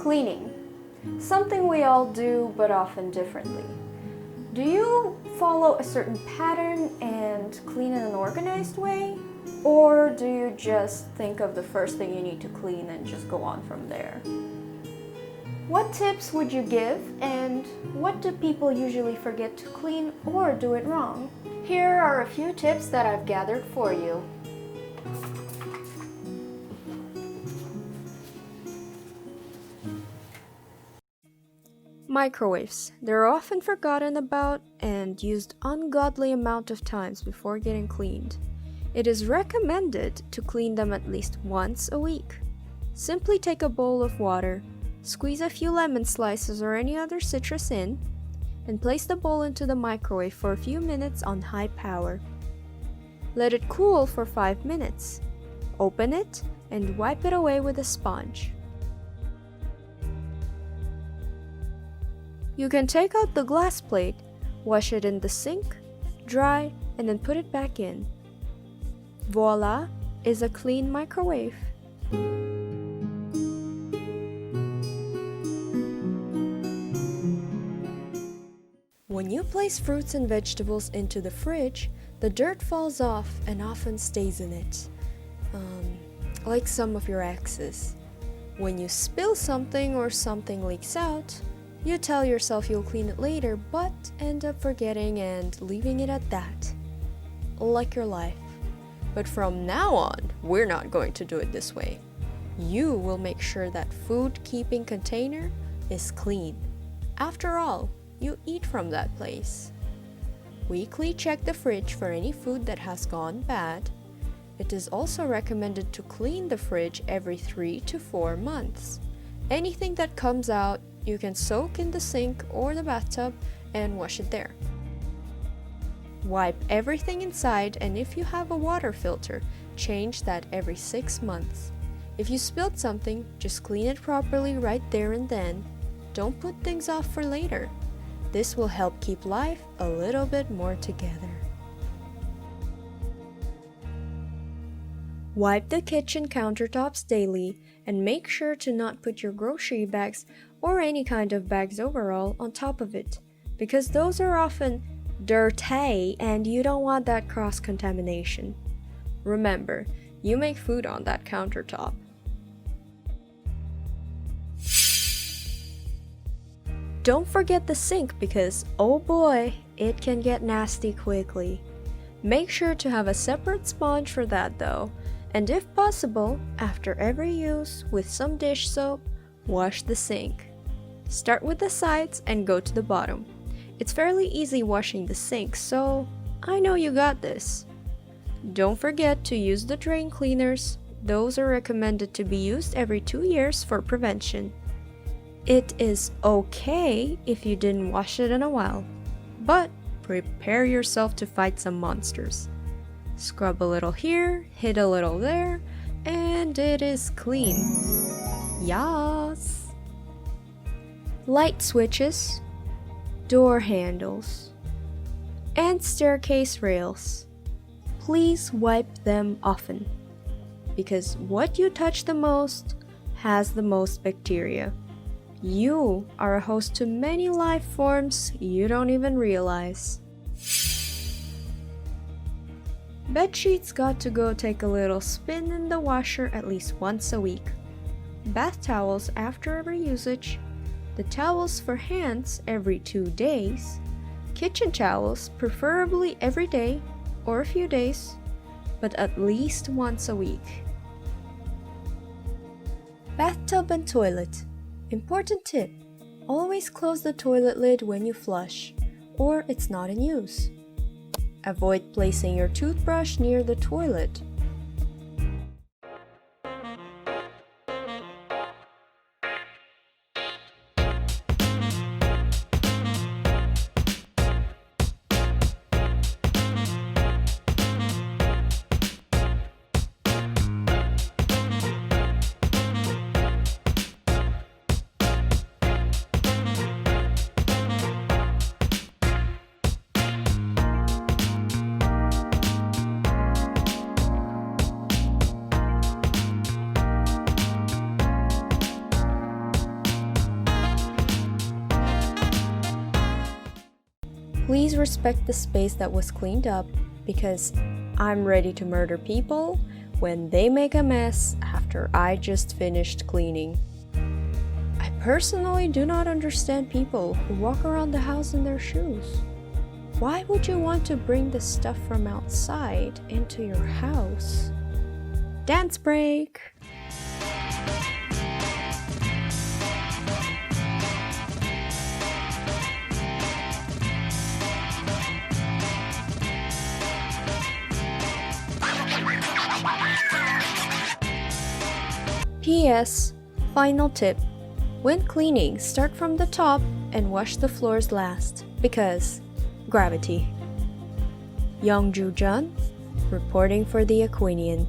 Cleaning. Something we all do, but often differently. Do you follow a certain pattern and clean in an organized way? Or do you just think of the first thing you need to clean and just go on from there? What tips would you give, and what do people usually forget to clean or do it wrong? Here are a few tips that I've gathered for you. Microwaves. They're often forgotten about and used ungodly amount of times before getting cleaned. It is recommended to clean them at least once a week. Simply take a bowl of water, squeeze a few lemon slices or any other citrus in, and place the bowl into the microwave for a few minutes on high power. Let it cool for 5 minutes. Open it and wipe it away with a sponge. You can take out the glass plate, wash it in the sink, dry, and then put it back in. Voila is a clean microwave. When you place fruits and vegetables into the fridge, the dirt falls off and often stays in it, like some of your exes. When you spill something or something leaks out, you tell yourself you'll clean it later, but end up forgetting and leaving it at that. Like your life. But from now on, we're not going to do it this way. You will make sure that food keeping container is clean. After all, you eat from that place. Weekly check the fridge for any food that has gone bad. It is also recommended to clean the fridge every 3 to 4 months. Anything that comes out, you can soak in the sink or the bathtub and wash it there. Wipe everything inside, and if you have a water filter, change that every 6 months. If you spilled something, just clean it properly right there and then. Don't put things off for later. This will help keep life a little bit more together. Wipe the kitchen countertops daily and make sure to not put your grocery bags or any kind of bags overall on top of it, because those are often dirty and you don't want that cross-contamination. Remember, you make food on that countertop. Don't forget the sink because, oh boy, it can get nasty quickly. Make sure to have a separate sponge for that though, and if possible, after every use with some dish soap, wash the sink. Start with the sides and go to the bottom. It's fairly easy washing the sink, so I know you got this. Don't forget to use the drain cleaners. Those are recommended to be used every 2 years for prevention. It is okay if you didn't wash it in a while, but prepare yourself to fight some monsters. Scrub a little here, hit a little there, and it is clean. Yas! Light switches, door handles, and staircase rails. Please wipe them often, because what you touch the most has the most bacteria. You are a host to many life forms you don't even realize. Bed sheets got to go take a little spin in the washer at least once a week. Bath towels after every usage. The towels for hands every 2 days. Kitchen towels preferably every day or a few days, but at least once a week. Bathtub and toilet. Important tip: always close the toilet lid when you flush, or it's not in use. Avoid placing your toothbrush near the toilet. Please respect the space that was cleaned up because I'm ready to murder people when they make a mess after I just finished cleaning. I personally do not understand people who walk around the house in their shoes. Why would you want to bring the stuff from outside into your house? Dance break! P.S. Final tip. When cleaning, start from the top and wash the floors last because gravity. Youngju Jun, reporting for the Aquinian.